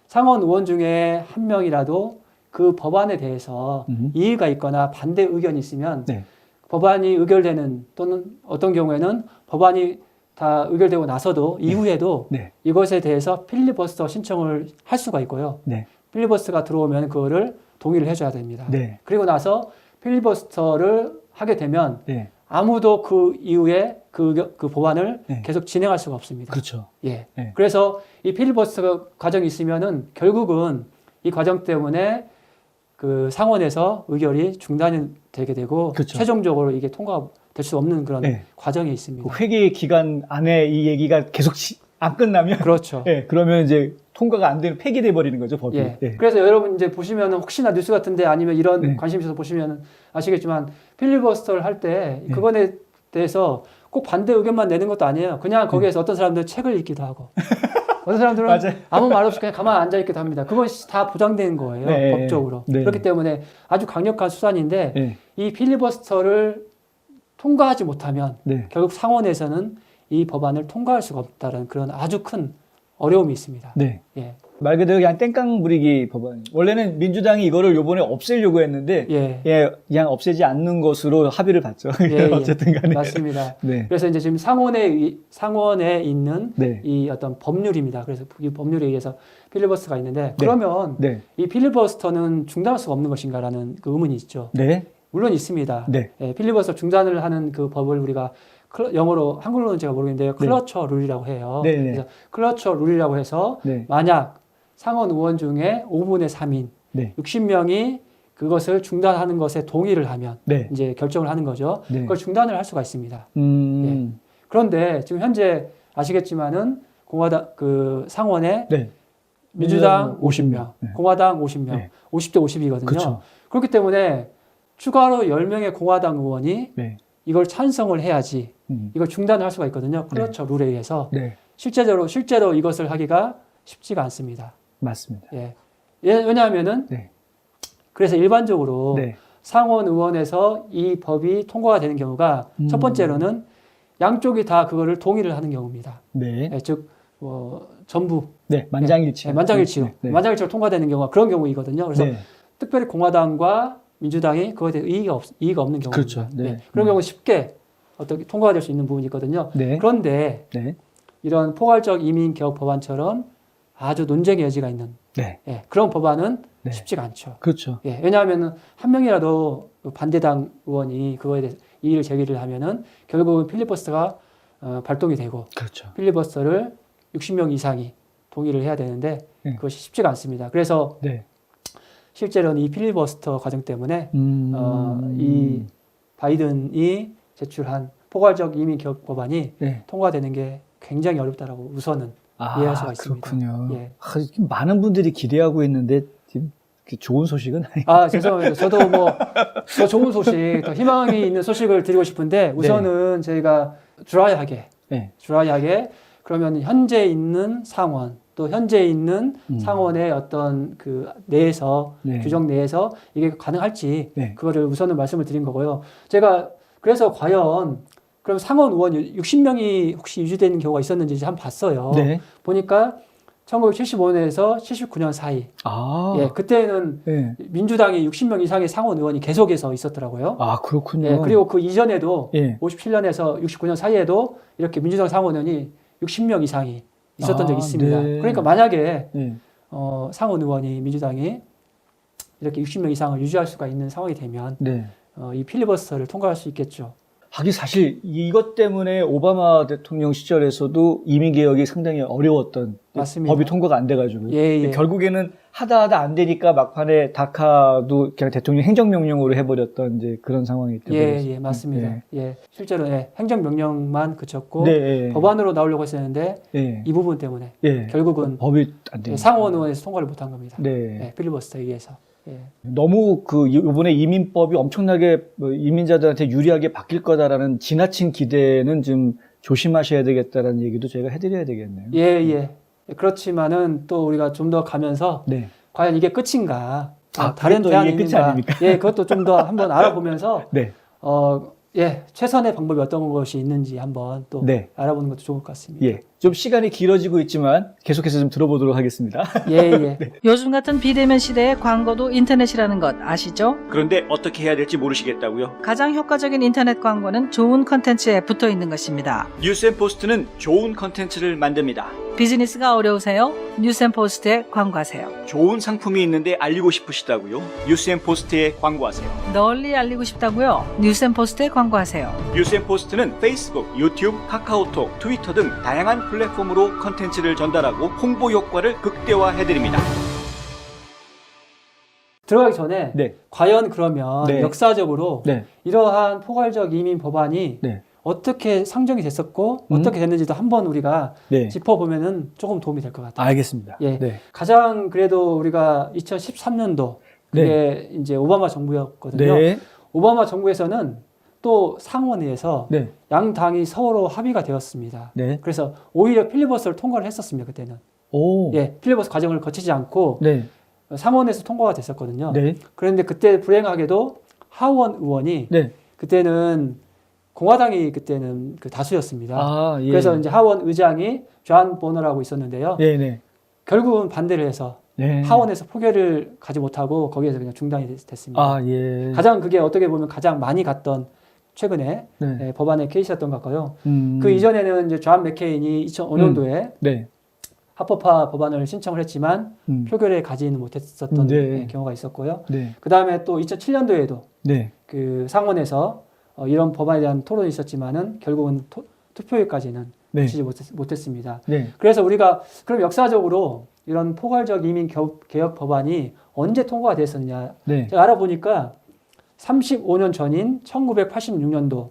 상원 의원 중에 한 명이라도 그 법안에 대해서 이의가 있거나 반대 의견이 있으면 네. 법안이 의결되는 또는 어떤 경우에는 법안이 다 의결되고 나서도 이후에도 네. 이것에 대해서 필리버스터 신청을 할 수가 있고요. 네. 필리버스터가 들어오면 그거를 동의를 해줘야 됩니다. 네. 그리고 나서 필리버스터를 하게 되면 네. 아무도 그 이후에 그 법안을 네. 계속 진행할 수가 없습니다. 그렇죠. 예. 네. 그래서 이 필리버스터 과정이 있으면은 결국은 이 과정 때문에 그 상원에서 의결이 중단이 되게 되고 그렇죠. 최종적으로 이게 통과될 수 없는 그런 네. 과정이 그 있습니다. 회계 기간 안에 이 얘기가 계속 안 끝나면 그렇죠. 예, 그러면 이제 통과가 안 되는 폐기돼 버리는 거죠, 법이. 예. 예. 그래서 여러분 이제 보시면은 혹시나 뉴스 같은데 아니면 이런 네. 관심 있어서 보시면 아시겠지만 필리버스터를 할 때 네. 그거에 대해서 꼭 반대 의견만 내는 것도 아니에요. 그냥 거기에서 어떤 사람들은 책을 읽기도 하고 어떤 사람들은 맞아요. 아무 말 없이 그냥 가만히 앉아 있기도 합니다. 그건 다 보장된 거예요. 네. 법적으로. 네. 그렇기 때문에 아주 강력한 수단인데 예. 이 필리버스터를 통과하지 못하면 네. 결국 상원에서는 이 법안을 통과할 수가 없다는 그런 아주 큰 어려움이 있습니다. 네. 예. 말 그대로 그냥 땡깡 부리기 법안. 원래는 민주당이 이거를 요번에 없애려고 했는데 예. 그냥 없애지 않는 것으로 합의를 봤죠. 예. 어쨌든 간에. 맞습니다. 네. 그래서 이제 지금 상원에 있는 네. 이 어떤 법률입니다. 그래서 이 법률에 의해서 필리버스터가 있는데 네. 그러면 네. 이 필리버스터는 중단할 수가 없는 것인가라는 그 의문이 있죠. 네. 물론 있습니다. 네. 예, 필리버스터 중단을 하는 그 법을 우리가 영어로 한글로는 제가 모르겠는데요. 클러처 룰이라고 해요. 네, 네. 그래서 클러처 룰이라고 해서 네. 만약 상원 의원 중에 5분의 3인 네. 60명이 그것을 중단하는 것에 동의를 하면 네. 이제 결정을 하는 거죠. 네. 그걸 중단을 할 수가 있습니다. 그런데 지금 현재 아시겠지만은 공화당 그 상원에 네. 민주당 50명, 네. 공화당 50명, 네. 50대 50이거든요. 그렇죠. 그렇기 때문에 추가로 10명의 공화당 의원이 네. 이걸 찬성을 해야지 이걸 중단을 할 수가 있거든요. 그렇죠. 룰에 의해서. 네. 실제로 이것을 하기가 쉽지가 않습니다. 맞습니다. 예. 왜냐하면은 네. 그래서 일반적으로 네. 상원 의원에서 이 법이 통과가 되는 경우가 첫 번째로는 양쪽이 다 그거를 동의를 하는 경우입니다. 네. 예, 즉 전부 네. 만장일치. 예, 만장일치로 네. 만장일치로 통과되는 경우가 그런 경우이거든요. 그래서 네. 특별히 공화당과 민주당이 그거에 대해 이의가 없는 경우입니다. 그렇죠. 네. 예, 그런 경우 쉽게 어떻게 통과가 될 수 있는 부분이 있거든요. 네. 그런데 네. 이런 포괄적 이민 개혁 법안처럼 아주 논쟁의 여지가 있는 네. 예, 그런 법안은 네. 쉽지가 않죠. 그렇죠. 예, 왜냐하면 한 명이라도 반대당 의원이 그거에 대해서 이의를 제기를 하면은 결국은 필리버스터가 발동이 되고 그렇죠. 필리버스터를 60명 이상이 동의를 해야 되는데 네. 그것이 쉽지가 않습니다. 그래서 네. 실제로는 이 필리버스터 과정 때문에 이 바이든이 제출한 포괄적 이민 개혁 법안이 네. 통과되는 게 굉장히 어렵다라고 우선은 이해할 수가 있습니다. 그렇군요. 예. 많은 분들이 기대하고 있는데 지금 좋은 소식은 아니에요. 아, 죄송합니다. 저도 더 좋은 소식, 더 희망이 있는 소식을 드리고 싶은데 우선은 저희가 드라이하게 그러면 현재 있는 상원 또 현재 있는 상원의 어떤 그 내에서 네. 규정 내에서 이게 가능할지 네. 그거를 우선은 말씀을 드린 거고요. 제가 그래서 과연 그럼 상원 의원 60명이 혹시 유지되는 경우가 있었는지 한번 봤어요. 네. 보니까 1975년에서 79년 사이. 예, 그때는 네. 민주당이 60명 이상의 상원 의원이 계속해서 있었더라고요. 아, 그렇군요. 예, 그리고 그 이전에도 예. 57년에서 69년 사이에도 이렇게 민주당 상원 의원이 60명 이상이 있었던 적이 있습니다. 네. 그러니까 만약에 네. 상원 의원이 민주당이 이렇게 60명 이상을 유지할 수가 있는 상황이 되면 네. 이 필리버스터를 통과할 수 있겠죠. 하긴 사실 이것 때문에 오바마 대통령 시절에서도 이민개혁이 상당히 어려웠던 맞습니다. 법이 통과가 안 돼가지고 예. 결국에는 하다 안 되니까 막판에 다카도 그냥 대통령 행정명령으로 해버렸던 이제 그런 상황이 되버렸어요. 예, 맞습니다. 예, 실제로 행정명령만 그쳤고 네, 법안으로 나오려고 했었는데 네. 이 부분 때문에 예. 결국은 법이 안 되니까. 상원 의원에서 통과를 못한 겁니다. 네. 예, 필리버스터에 의해서. 예. 너무 이번에 이민법이 엄청나게 이민자들한테 유리하게 바뀔 거다라는 지나친 기대는 좀 조심하셔야 되겠다라는 얘기도 저희가 해드려야 되겠네요. 예. 그렇지만은 또 우리가 좀 더 가면서 네. 과연 이게 끝인가? 그게 다른 또 대안이 이게 끝이 있는가? 아닙니까? 예, 그것도 좀 더 한번 알아보면서 네. 최선의 방법이 어떤 것이 있는지 한번 또 네. 알아보는 것도 좋을 것 같습니다. 예. 좀 시간이 길어지고 있지만 계속해서 좀 들어보도록 하겠습니다. 예. 요즘 같은 비대면 시대에 광고도 인터넷이라는 것 아시죠? 그런데 어떻게 해야 될지 모르시겠다고요? 가장 효과적인 인터넷 광고는 좋은 컨텐츠에 붙어 있는 것입니다. 뉴스앤포스트는 좋은 컨텐츠를 만듭니다. 비즈니스가 어려우세요? 뉴스앤포스트에 광고하세요. 좋은 상품이 있는데 알리고 싶으시다고요? 뉴스앤포스트에 광고하세요. 널리 알리고 싶다고요? 뉴스앤포스트에 광고하세요. 뉴스앤포스트는 페이스북, 유튜브, 카카오톡, 트위터 등 다양한 플랫폼으로 컨텐츠를 전달하고 홍보 효과를 극대화해드립니다. 들어가기 전에 네. 과연 그러면 네. 역사적으로 네. 이러한 포괄적 이민 법안이 네. 어떻게 상정이 됐었고 어떻게 됐는지도 한번 우리가 네. 짚어보면은 조금 도움이 될 것 같아요. 알겠습니다. 예. 네. 가장 그래도 우리가 2013년도 그게 이제 오바마 정부였거든요. 네. 오바마 정부에서는 또 상원회에서 네. 양 당이 서로 합의가 되었습니다. 네. 그래서 오히려 필리버스터를 통과를 했었습니다. 그때는. 오. 예, 필리버스터 과정을 거치지 않고 네. 상원에서 통과가 됐었거든요. 네. 그런데 그때 불행하게도 하원 의원이 네. 그때는 공화당이 그때는 그 다수였습니다. 아, 예. 그래서 이제 하원 의장이 존 보너라고 있었는데요. 네, 네. 결국은 반대를 해서 네. 하원에서 표결을 가지 못하고 거기에서 그냥 중단이 됐습니다. 아, 예. 가장 그게 어떻게 보면 가장 많이 갔던 최근에 네. 법안의 케이스였던 것 같고요. 그 이전에는 이제 존 맥케인이 2005년도에 네. 합법화 법안을 신청을 했지만 표결에 가지는 못했었던 네. 경우가 있었고요. 네. 그 다음에 또 2007년도에도 네. 그 상원에서 이런 법안에 대한 토론이 있었지만은 결국은 투표에까지는 네. 미치지 못했습니다. 네. 그래서 우리가 그럼 역사적으로 이런 포괄적 이민 개혁 법안이 언제 통과가 됐었느냐? 네. 제가 알아보니까 35년 전인 1986년도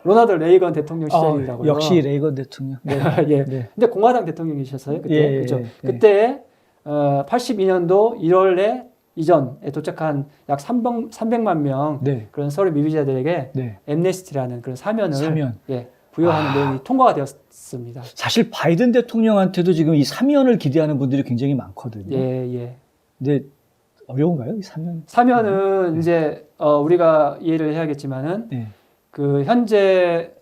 로나드 레이건 대통령 시절이라고요. 역시 레이건 대통령. 네. 예. 네. 근데 공화당 대통령이셨어요. 그때. 예, 그렇죠. 예. 그때 82년도 1월에 이전에 도착한 약 300만 명 네. 그런 서울 미비자들에게 네. 엠네스티라는 그런 사면을 사면. 예, 부여하는 내용이 통과가 되었습니다. 사실 바이든 대통령한테도 지금 이 사면을 기대하는 분들이 굉장히 많거든요. 예, 예. 근데 어려운가요, 이 사면? 사면은 이제 우리가 이해를 해야겠지만은 네. 그 현재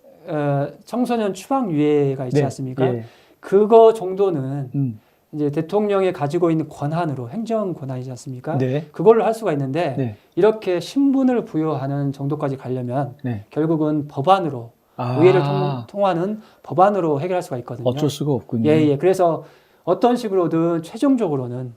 청소년 추방 유예가 있지 네. 않습니까? 예. 그거 정도는 음. 이제 대통령이 가지고 있는 권한으로 행정 권한이지 않습니까? 네. 그걸로 할 수가 있는데 네. 이렇게 신분을 부여하는 정도까지 가려면 네. 결국은 법안으로 의회를 통하는 법안으로 해결할 수가 있거든요. 어쩔 수가 없군요. 예, 예. 그래서 어떤 식으로든 최종적으로는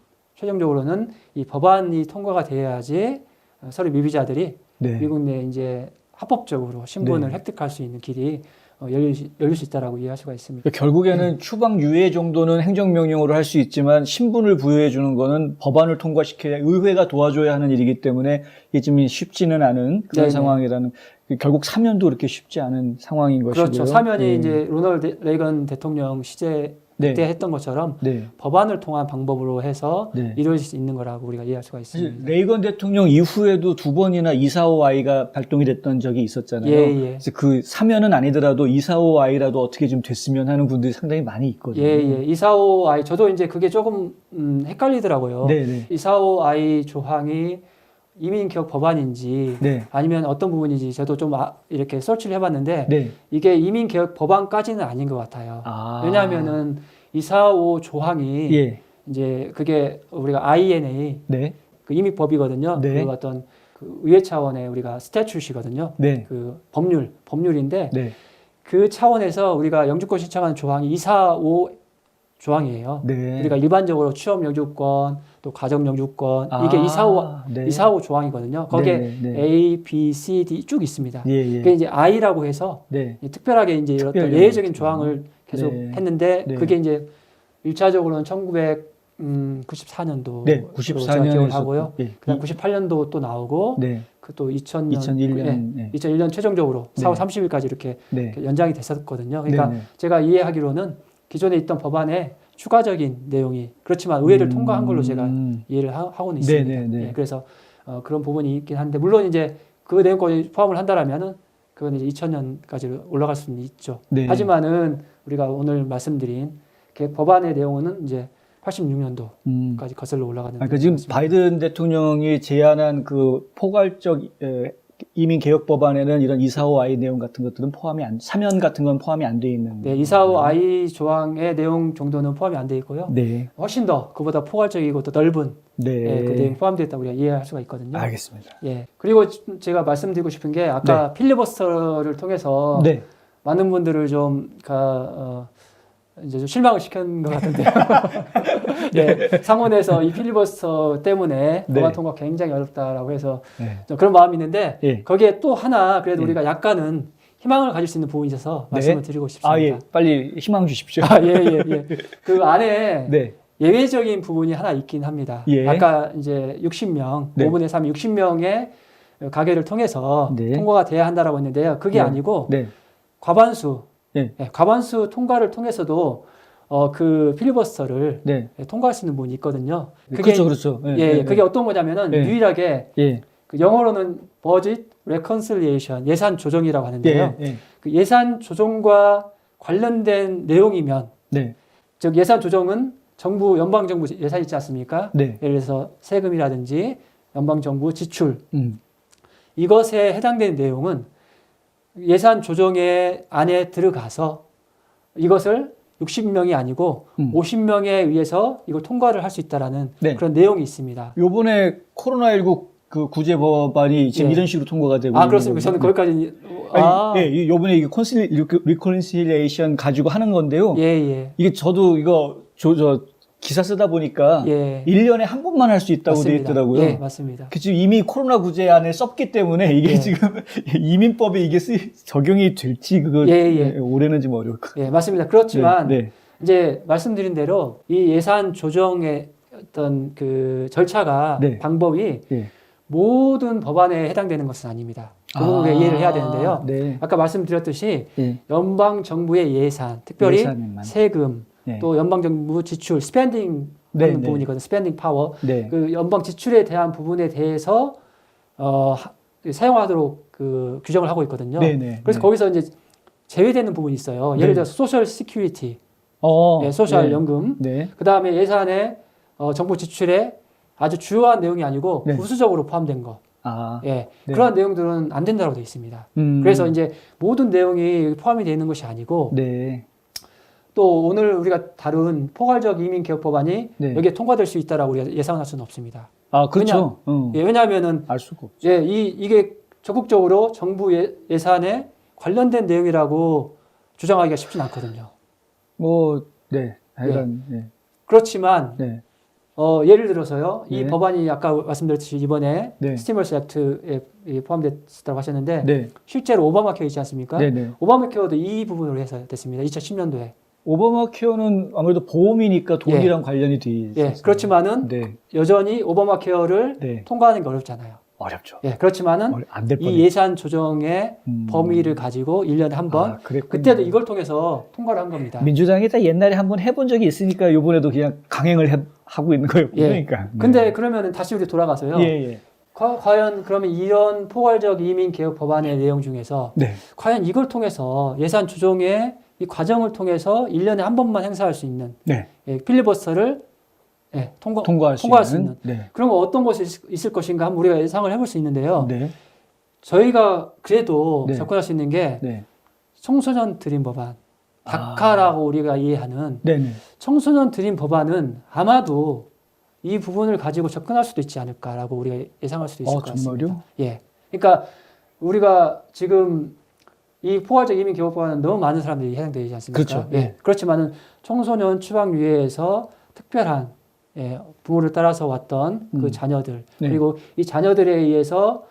이 법안이 통과가 돼야지 서류 미비자들이 네. 미국 내 이제 합법적으로 신분을 네. 획득할 수 있는 길이 열릴 수 있다라고 이해할 수가 있습니다. 결국에는 추방 유예 정도는 행정명령으로 할 수 있지만 신분을 부여해 주는 거는 법안을 통과시켜야 의회가 도와줘야 하는 일이기 때문에 이게 좀 쉽지는 않은 그런 네네. 상황이라는 결국 사면도 그렇게 쉽지 않은 상황인 것이고요. 그렇죠. 사면이 네. 이제 로널드 레이건 대통령 시제 네. 때 했던 것처럼 네. 법안을 통한 방법으로 해서 네. 이루어질 수 있는 거라고 우리가 이해할 수가 사실 있습니다. 레이건 대통령 이후에도 두 번이나 245I가 발동이 됐던 적이 있었잖아요. 예, 예. 그래서 그 사면은 아니더라도 245I라도 어떻게 좀 됐으면 하는 분들이 상당히 많이 있거든요. 예, 예. 245I 저도 이제 그게 조금 헷갈리더라고요. 네네. 245I 조항이 이민 개혁 법안인지 네. 아니면 어떤 부분인지 저도 좀 이렇게 서치를 해봤는데 네. 이게 이민 개혁 법안까지는 아닌 것 같아요. 왜냐하면은 245 조항이 예. 이제 그게 우리가 INA 네. 그 이민법이거든요. 네. 그 어떤 그 의회 차원의 우리가 스태츄시거든요. 네. 그 법률인데 네. 그 차원에서 우리가 영주권 신청하는 조항이 245 조항이에요. 네. 우리가 일반적으로 취업 영주권, 또 가정 영주권 이게 245 조항이거든요. 거기에 네, 네. A, B, C, D 쭉 있습니다. 예, 예. 그게 이제 I라고 해서 네. 특별하게 이제 어떤 특별 예외적인 영주권. 조항을 계속 네. 했는데 네. 그게 이제 1차적으로는 1994년도 네. 94년에 기억을 하고요. 예. 그다음 98년도 또 나오고 네. 그 또 2000년 2001년. 네. 2001년 최종적으로 네. 4월 30일까지 이렇게 네. 연장이 됐었거든요. 그러니까 네, 네. 제가 이해하기로는 기존에 있던 법안에 추가적인 내용이 그렇지만 의회를 통과한 걸로 제가 이해를 하고는 있습니다. 네, 네, 네. 예, 그래서 그런 부분이 있긴 한데 물론 이제 그 내용까지 포함을 한다라면은 그건 이제 2000년까지 올라갈 수는 있죠. 네. 하지만은 우리가 오늘 말씀드린 법안의 내용은 이제 86년도까지 거슬러 올라가는. 그러니까 지금 것입니다. 바이든 대통령이 제안한 그 포괄적 이민 개혁 법안에는 이런 245I 내용 같은 것들은 사면 같은 건 포함이 안 돼 있는. 네, 245I 조항의 내용 정도는 포함이 안 돼 있고요. 네. 훨씬 더 그보다 포괄적이고 또 넓은 네. 그 내용이 포함되어 있다고 우리가 이해할 수가 있거든요. 알겠습니다. 예. 그리고 제가 말씀드리고 싶은 게 아까 필리버스터를 통해서 네. 많은 분들을 이제 좀 실망을 시킨 것 같은데요. 네, 상원에서 이 필리버스터 때문에 네. 법안 통과 굉장히 어렵다라고 해서 네. 좀 그런 마음이 있는데 예. 거기에 또 하나 그래도 예. 우리가 약간은 희망을 가질 수 있는 부분이 있어서 네. 말씀을 드리고 싶습니다. 예. 빨리 희망 주십시오. 예. 그 안에 네. 예외적인 부분이 하나 있긴 합니다. 예. 아까 이제 60명, 네. 5분의 3, 60명의 가계를 통해서 네. 통과가 돼야 한다라고 했는데요. 그게 네. 아니고 네. 과반수, 네. 과반수 통과를 통해서도 그 필리버스터를 네. 통과할 수 있는 부분이 있거든요. 그렇죠. 그게 어떤 거냐면은 네. 유일하게 예. 그 영어로는 budget reconciliation, 예산 조정이라고 하는데요. 예. 그 예산 조정과 관련된 내용이면, 네. 즉 예산 조정은 연방 정부 예산 있지 않습니까? 네. 예를 들어서 세금이라든지 연방 정부 지출 음. 이것에 해당되는 내용은 예산 조정의 안에 들어가서 이것을 60명이 아니고 50명에 의해서 이걸 통과를 할 수 있다라는 네. 그런 내용이 있습니다. 요번에 코로나19 그 구제 법안이 지금 예. 이런 식으로 통과가 되고 그렇습니까? 저는 거기까지 예, 요번에 이게 리콘실리에이션 가지고 하는 건데요. 예. 이게 저도 이거 기사 쓰다 보니까 예. 1년에 한 번만 할 수 있다고 되어 맞습니다. 있더라고요. 예, 맞습니다. 그 지금 이미 코로나 구제안에 썼기 때문에 이게 예. 지금 이민법에 이게 적용이 될지 올해는 좀 어려울 것 같아요. 예, 맞습니다. 그렇지만 네. 이제 말씀드린 대로 이 예산 조정의 어떤 그 절차가 네. 방법이 예. 모든 법안에 해당되는 것은 아닙니다. 그 부분을 이해를 해야 되는데요. 네. 아까 말씀드렸듯이 예. 연방 정부의 예산, 특별히 예산에만. 세금, 네. 또 연방 정부 지출, 스펜딩 네, 하는 네. 부분이거든요. 스펜딩 파워. 네. 그 연방 지출에 대한 부분에 대해서 사용하도록 그 규정을 하고 있거든요. 네, 네. 그래서 네. 거기서 이제 제외되는 부분이 있어요. 예를 네. 들어서 소셜 시큐리티, 네. 소셜 연금. 네. 그 다음에 예산에 정부 지출에 아주 주요한 내용이 아니고 네. 부수적으로 포함된 거. 아. 예. 네. 그러한 내용들은 안 된다고 되어 있습니다. 그래서 이제 모든 내용이 포함이 되어 있는 것이 아니고 네. 또 오늘 우리가 다룬 포괄적 이민 개혁 법안이 네. 여기에 통과될 수 있다라고 우리가 예상할 수는 없습니다. 아, 그렇죠. 예, 왜냐하면은 알 수가 없죠. 예, 이게 적극적으로 정부 예산에 관련된 내용이라고 주장하기가 쉽진 않거든요. 뭐, 네. 하여간, 네. 그렇지만 네. 예를 들어서요, 이 네. 법안이 아까 말씀드렸듯이 이번에 네. 스티멀스 액트에 포함됐다고 하셨는데 네. 실제로 오바마 케어 있지 않습니까? 네. 네. 오바마 케어도 이 부분으로 해서 됐습니다. 2010년도에. 오바마 케어는 아무래도 보험이니까 돈이랑 관련이 돼 있어요. 예, 그렇지만은 네. 여전히 오바마 케어를 네. 통과하는 게 어렵잖아요. 어렵죠. 예, 그렇지만은 안 될 뻔. 이 예산 조정의 범위를 가지고 1년에 한 번, 아, 그랬군요. 그때도 이걸 통해서 통과를 한 겁니다. 민주당이 다 옛날에 한번 해본 적이 있으니까 이번에도 그냥 강행을 하고 있는 거예요. 예. 그러니까. 근데 그러면은 다시 우리 돌아가서요. 예, 예. 과연 그러면 이런 포괄적 이민 개혁 법안의 내용 중에서 네. 과연 이걸 통해서 예산 조정의 이 과정을 통해서 1년에 한 번만 행사할 수 있는 네. 필리버스터를 통과할 수 있는 네. 그런 거 어떤 것이 있을 것인가 한번 우리가 예상을 해볼 수 있는데요. 네. 저희가 그래도 네. 접근할 수 있는 게 네. 청소년 드림 법안, 다카라고 우리가 이해하는 네. 네. 청소년 드림 법안은 아마도 이 부분을 가지고 접근할 수도 있지 않을까라고 우리가 예상할 수도 있을 것 같습니다. 정말요? 예. 그러니까 우리가 지금 이 포괄적 이민 개혁 법안은 너무 많은 사람들이 해당되어 있지 않습니까? 그렇죠. 예. 그렇지만은 청소년 추방유예에서 특별한 부모를 따라서 왔던 그 자녀들 네. 그리고 이 자녀들에 의해서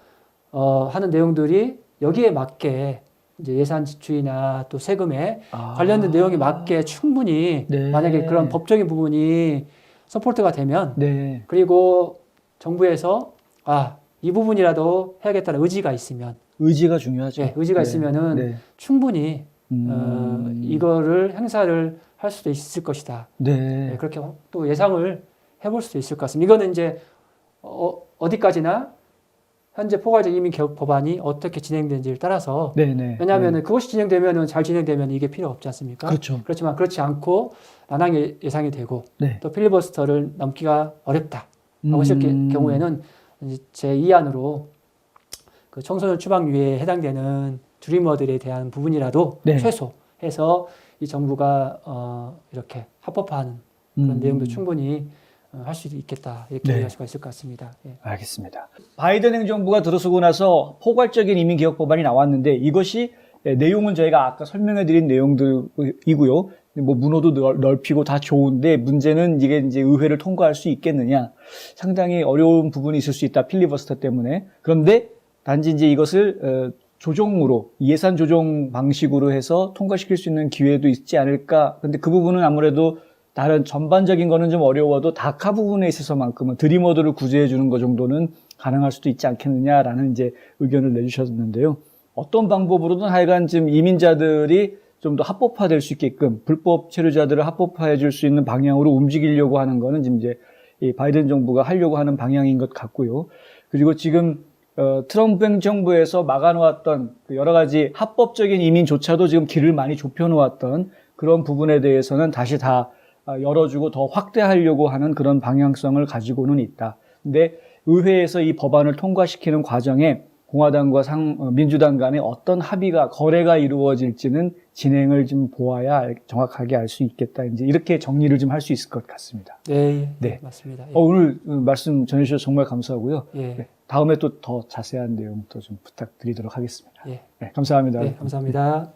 하는 내용들이 여기에 맞게 이제 예산 지출이나 또 세금에 관련된 내용에 맞게 충분히 네. 만약에 그런 법적인 부분이 서포트가 되면 네. 그리고 정부에서 이 부분이라도 해야겠다는 의지가 있으면 의지가 중요하죠. 의지가 네. 있으면은 네. 충분히 이거를 행사를 할 수도 있을 것이다. 네. 그렇게 또 예상을 해볼 수도 있을 것 같습니다. 이거는 이제 어디까지나 현재 포괄적 이민 개혁 법안이 어떻게 진행되는지를 따라서 네. 네. 왜냐하면 그것이 진행되면은 잘 진행되면 이게 필요 없지 않습니까? 그렇죠. 그렇지만 그렇지 않고 난항이 예상이 되고 네. 또 필리버스터를 넘기가 어렵다라고 했을 경우에는 이제 제 이안으로 그 청소년 추방유예에 해당되는 드리머들에 대한 부분이라도 네. 최소해서 이 정부가 이렇게 합법화하는 그런 내용도 충분히 할 수 있겠다 이렇게 이해할 수가 있을 것 같습니다. 예. 알겠습니다. 바이든 행정부가 들어서고 나서 포괄적인 이민 개혁 법안이 나왔는데 이것이 내용은 저희가 아까 설명해드린 내용들이고요. 뭐 문호도 넓히고 다 좋은데 문제는 이게 이제 의회를 통과할 수 있겠느냐. 상당히 어려운 부분이 있을 수 있다. 필리버스터 때문에. 그런데 단지 이제 이것을 조정으로 예산 조정 방식으로 해서 통과시킬 수 있는 기회도 있지 않을까. 근데 그 부분은 아무래도 다른 전반적인 거는 좀 어려워도 다카 부분에 있어서만큼은 드리머들을 구제해 주는 것 정도는 가능할 수도 있지 않겠느냐라는 이제 의견을 내주셨는데요. 어떤 방법으로든 하여간 지금 이민자들이 좀 더 합법화될 수 있게끔 불법 체류자들을 합법화해 줄 수 있는 방향으로 움직이려고 하는 거는 지금 이제 이 바이든 정부가 하려고 하는 방향인 것 같고요. 그리고 지금 트럼프 행정부에서 막아놓았던 여러 가지 합법적인 이민조차도 지금 길을 많이 좁혀놓았던 그런 부분에 대해서는 다시 다 열어주고 더 확대하려고 하는 그런 방향성을 가지고는 있다. 근데 의회에서 이 법안을 통과시키는 과정에 공화당과 민주당 간에 어떤 합의가, 거래가 이루어질지는 진행을 좀 보아야 정확하게 알 수 있겠다. 이제 이렇게 정리를 좀 할 수 있을 것 같습니다. 네, 네. 맞습니다. 예. 오늘 말씀 전해주셔서 정말 감사하고요. 예. 네, 다음에 또 더 자세한 내용 또 좀 부탁드리도록 하겠습니다. 예. 네, 감사합니다. 네, 감사합니다.